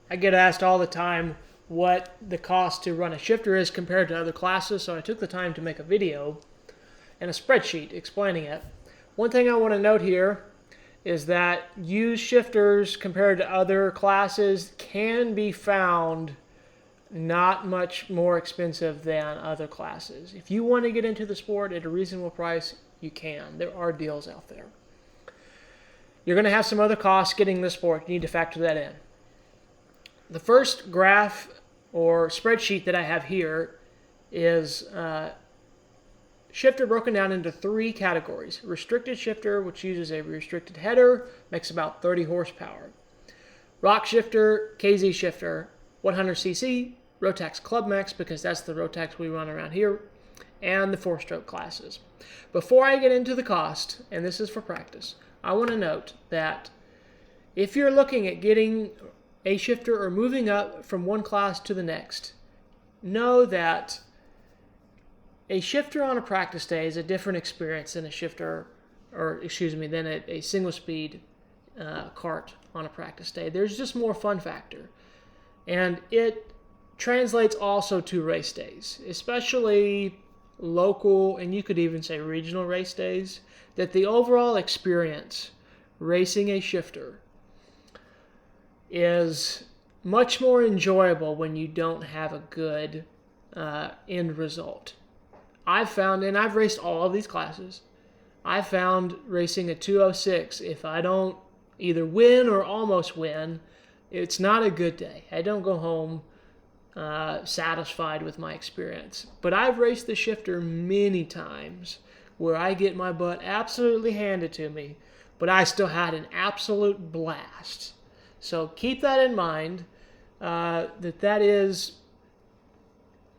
I get asked all the time what the cost to run a shifter is compared to other classes, so I took the time to make a video and a spreadsheet explaining it. One thing I want to note here is that used shifters compared to other classes can be found not much more expensive than other classes. If you want to get into the sport at a reasonable price, you can. There are deals out there. You're going to have some other costs getting the sport. You need to factor that in. The first graph or spreadsheet that I have here is shifter broken down into 3 categories. Restricted shifter, which uses a restricted header, makes about 30 horsepower. Rock shifter, KZ shifter, 100cc, Rotax Club Max, because that's the Rotax we run around here, and the 4-stroke classes. Before I get into the cost, and this is for practice, I want to note that if you're looking at getting a shifter or moving up from one class to the next, know that a shifter on a practice day is a different experience than a shifter, than a single speed kart on a practice day. There's just more fun factor. And it translates also to race days, especially local, and you could even say regional race days, that the overall experience racing a shifter is much more enjoyable when you don't have a good end result. I've found, and I've raced all of these classes, I've found racing a 206, if I don't either win or almost win, it's not a good day. I don't go home satisfied with my experience. But I've raced the shifter many times where I get my butt absolutely handed to me, but I still had an absolute blast. So keep that in mind,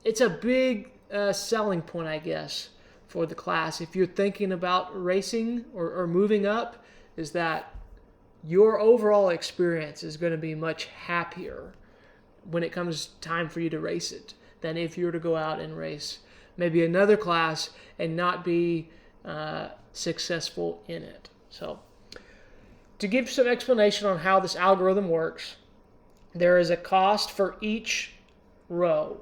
it's a big selling point, I guess, for the class. If you're thinking about racing or moving up, is that your overall experience is going to be much happier when it comes time for you to race it than if you were to go out and race maybe another class and not be successful in it. So to give some explanation on how this algorithm works, there is a cost for each row,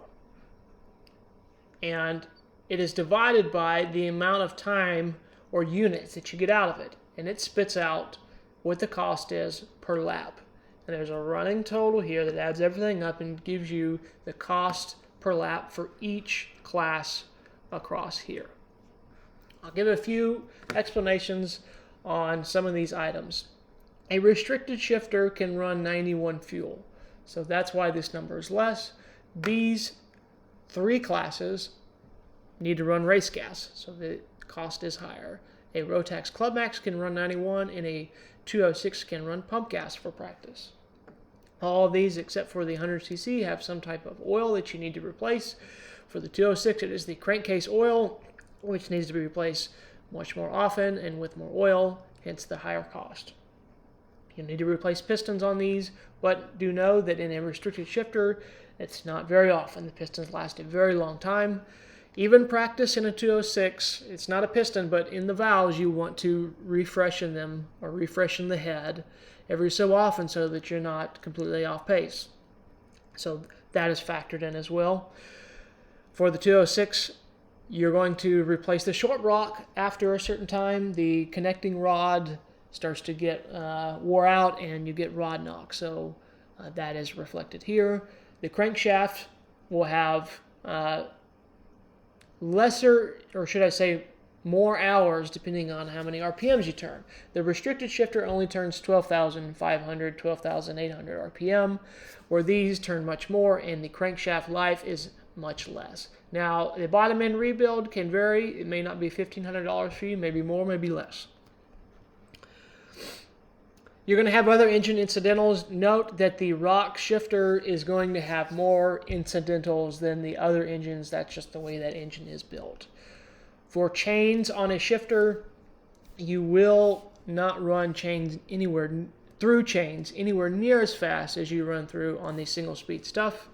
and it is divided by the amount of time or units that you get out of it, and it spits out what the cost is per lap. And there's a running total here that adds everything up and gives you the cost per lap for each class across here. I'll give a few explanations on some of these items. A restricted shifter can run 91 fuel, so that's why this number is less. These 3 classes need to run race gas, so the cost is higher. A Rotax Club Max can run 91, and a 206 can run pump gas for practice. All of these, except for the 100cc, have some type of oil that you need to replace. For the 206, it is the crankcase oil, which needs to be replaced much more often and with more oil, hence the higher cost. You'll need to replace pistons on these, but do know that in a restricted shifter, it's not very often. The pistons last a very long time. Even practice in a 206, it's not a piston, but in the valves you want to refreshen them or refreshen the head every so often so that you're not completely off pace. So that is factored in as well. For the 206, you're going to replace the short block after a certain time. The connecting rod starts to get wore out and you get rod knock. So that is reflected here. The crankshaft will have lesser, or should I say more hours, depending on how many RPMs you turn. The restricted shifter only turns 12,500, 12,800 RPM, where these turn much more, and the crankshaft life is much less. Now, the bottom end rebuild can vary. It may not be $1,500 for you, maybe more, maybe less. You're going to have other engine incidentals. Note that the rock shifter is going to have more incidentals than the other engines. That's just the way that engine is built. For chains on a shifter, you will not run chains anywhere near as fast as you run through on the single speed stuff.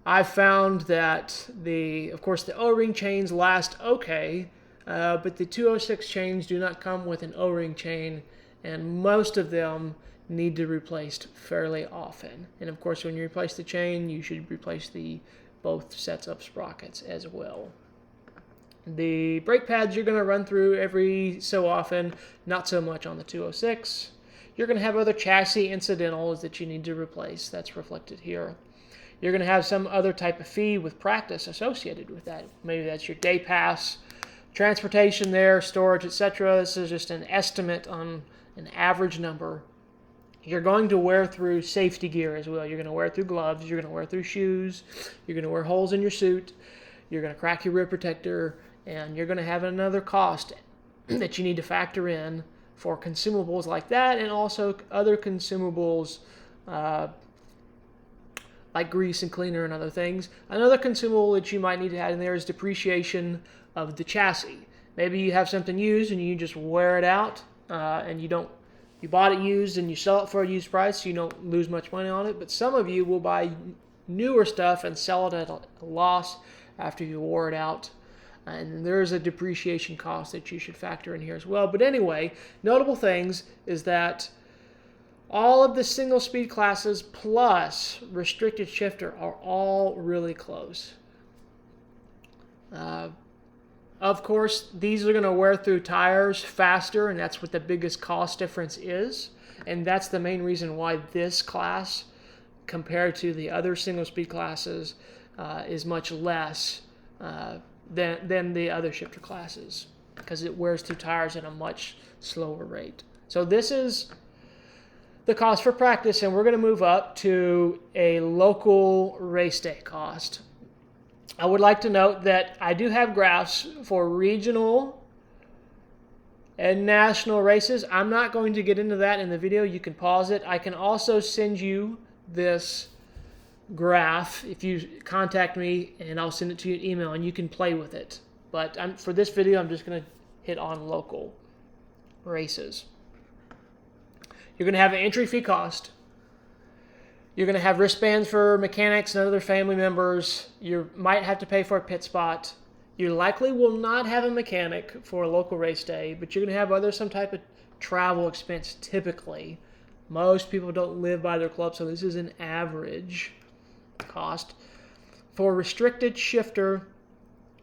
I've found that of course the O-ring chains last okay, but the 206 chains do not come with an O-ring chain, and most of them need to be replaced fairly often. And of course, when you replace the chain, you should replace both sets of sprockets as well. The brake pads you're going to run through every so often, not so much on the 206. You're going to have other chassis incidentals that you need to replace. That's reflected here. You're going to have some other type of fee with practice associated with that. Maybe that's your day pass, transportation there, storage, etc. This is just an estimate on an average number. You're going to wear through safety gear as well. You're going to wear through gloves. You're going to wear through shoes. You're going to wear holes in your suit. You're going to crack your rear protector. And you're going to have another cost that you need to factor in for consumables like that, and also other consumables like grease and cleaner and other things. Another consumable that you might need to have in there is depreciation of the chassis. Maybe you have something used and you just wear it out, and you bought it used and you sell it for a used price, so you don't lose much money on it. But some of you will buy newer stuff and sell it at a loss after you wore it out. And there's a depreciation cost that you should factor in here as well. But anyway, notable things is that all of the single speed classes plus restricted shifter are all really close. Of course, these are going to wear through tires faster, and that's what the biggest cost difference is. And that's the main reason why this class, compared to the other single speed classes, is much less than the other shifter classes, because it wears through tires at a much slower rate. So this is the cost for practice, and we're going to move up to a local race day cost. I would like to note that I do have graphs for regional and national races. I'm not going to get into that in the video. You can pause it. I can also send you this graph if you contact me, and I'll send it to you in email and you can play with it. But for this video, I'm just going to hit on local races. You're going to have an entry fee cost. You're going to have wristbands for mechanics and other family members. You might have to pay for a pit spot. You likely will not have a mechanic for a local race day, but you're going to have some type of travel expense typically. Most people don't live by their club, so this is an average cost. For restricted shifter,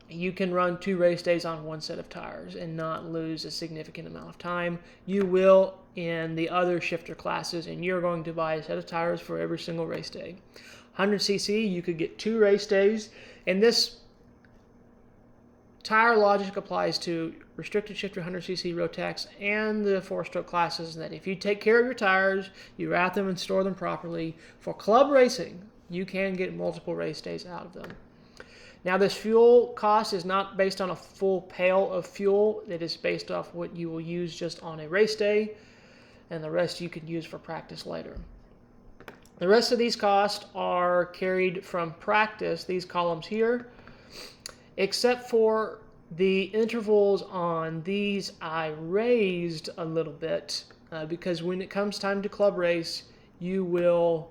you can run 2 race days on one set of tires and not lose a significant amount of time. You will in the other shifter classes, and you're going to buy a set of tires for every single race day. 100cc, you could get 2 race days, and this tire logic applies to restricted shifter, 100cc, Rotax, and the 4-stroke classes, that if you take care of your tires, you wrap them and store them properly, for club racing, you can get multiple race days out of them. Now, this fuel cost is not based on a full pail of fuel. It is based off what you will use just on a race day, and the rest you can use for practice later. The rest of these costs are carried from practice, these columns here, except for the intervals on these I raised a little bit because when it comes time to club race, you will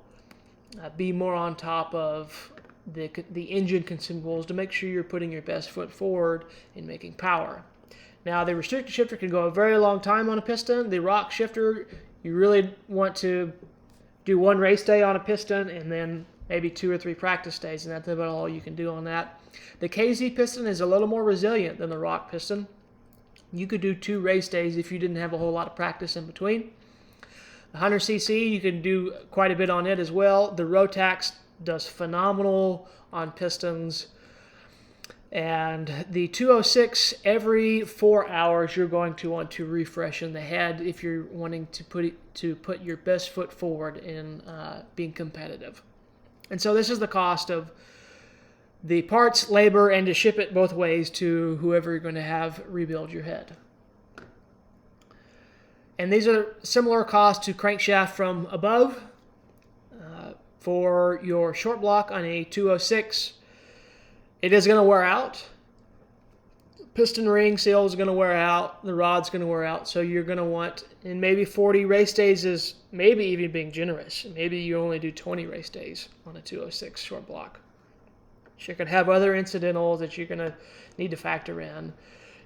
be more on top of the engine consumables to make sure you're putting your best foot forward in making power. Now, the restricted shifter can go a very long time on a piston. The rock shifter, you really want to do 1 race day on a piston and then maybe 2 or 3 practice days, and that's about all you can do on that. The KZ piston is a little more resilient than the rock piston. You could do 2 race days if you didn't have a whole lot of practice in between. The 100cc, you can do quite a bit on it as well. The Rotax does phenomenal on pistons. And the 206, every 4 hours, you're going to want to refresh in the head if you're wanting to put your best foot forward in being competitive. And so this is the cost of the parts, labor, and to ship it both ways to whoever you're going to have rebuild your head. And these are similar costs to crankshaft from above. For your short block on a 206, it is going to wear out. Piston ring seal is going to wear out. The rod's going to wear out. So you're going to want, and maybe 40 race days is maybe even being generous. Maybe you only do 20 race days on a 206 short block. You're going to have other incidentals that you're going to need to factor in.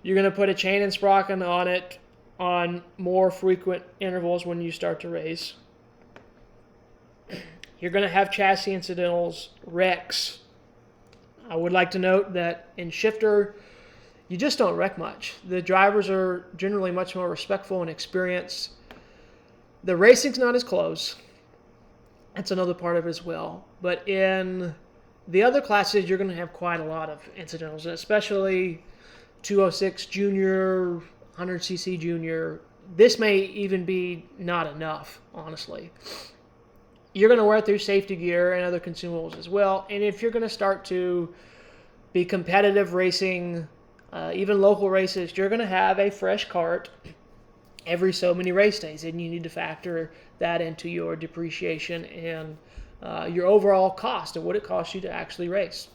You're going to put a chain and sprocket on it on more frequent intervals when you start to race. You're going to have chassis incidentals, wrecks. I would like to note that in shifter, you just don't wreck much. The drivers are generally much more respectful and experienced. The racing's not as close. That's another part of it as well. But in the other classes, you're going to have quite a lot of incidentals, especially 206 Junior, 100cc Junior. This may even be not enough, honestly. You're going to wear through safety gear and other consumables as well. And if you're going to start to be competitive racing, even local races, you're going to have a fresh kart every so many race days, and you need to factor that into your depreciation and your overall cost and what it costs you to actually race.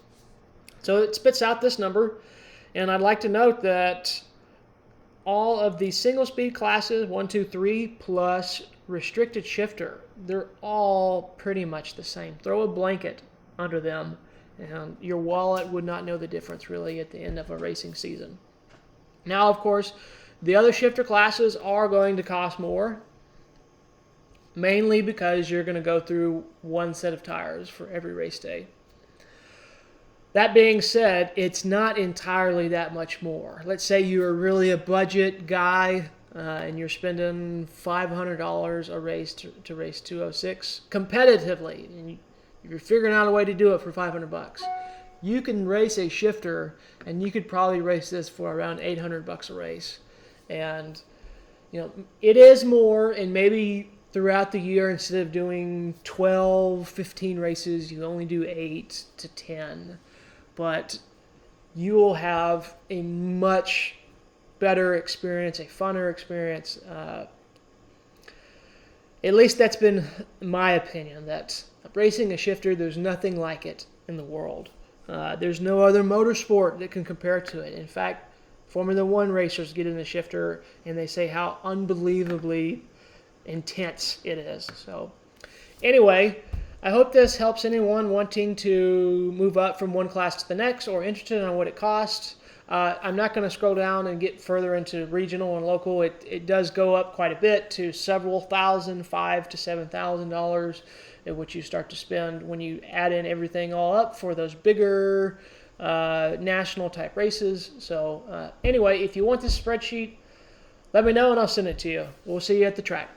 So it spits out this number, and I'd like to note that all of the single speed classes, 1, 2, 3, plus restricted shifter, they're all pretty much the same. Throw a blanket under them, and your wallet would not know the difference really at the end of a racing season. Now, of course, the other shifter classes are going to cost more, mainly because you're going to go through one set of tires for every race day. That being said, it's not entirely that much more. Let's say you're really a budget guy and you're spending $500 a race to race 206 competitively, and you're figuring out a way to do it for $500. You can race a shifter, and you could probably race this for around $800 a race. And it is more, and maybe throughout the year, instead of doing 12, 15 races, you only do 8 to 10. But you will have a much better experience, a funner experience. At least that's been my opinion, that racing a shifter, there's nothing like it in the world. There's no other motorsport that can compare to it. In fact, Formula One racers get in a shifter and they say how unbelievably intense it is. So anyway, I hope this helps anyone wanting to move up from one class to the next or interested in what it costs. I'm not going to scroll down and get further into regional and local. It does go up quite a bit to several thousand, $5,000 to $7,000, which you start to spend when you add in everything all up for those bigger national type races. So anyway, if you want this spreadsheet, let me know and I'll send it to you. We'll see you at the track.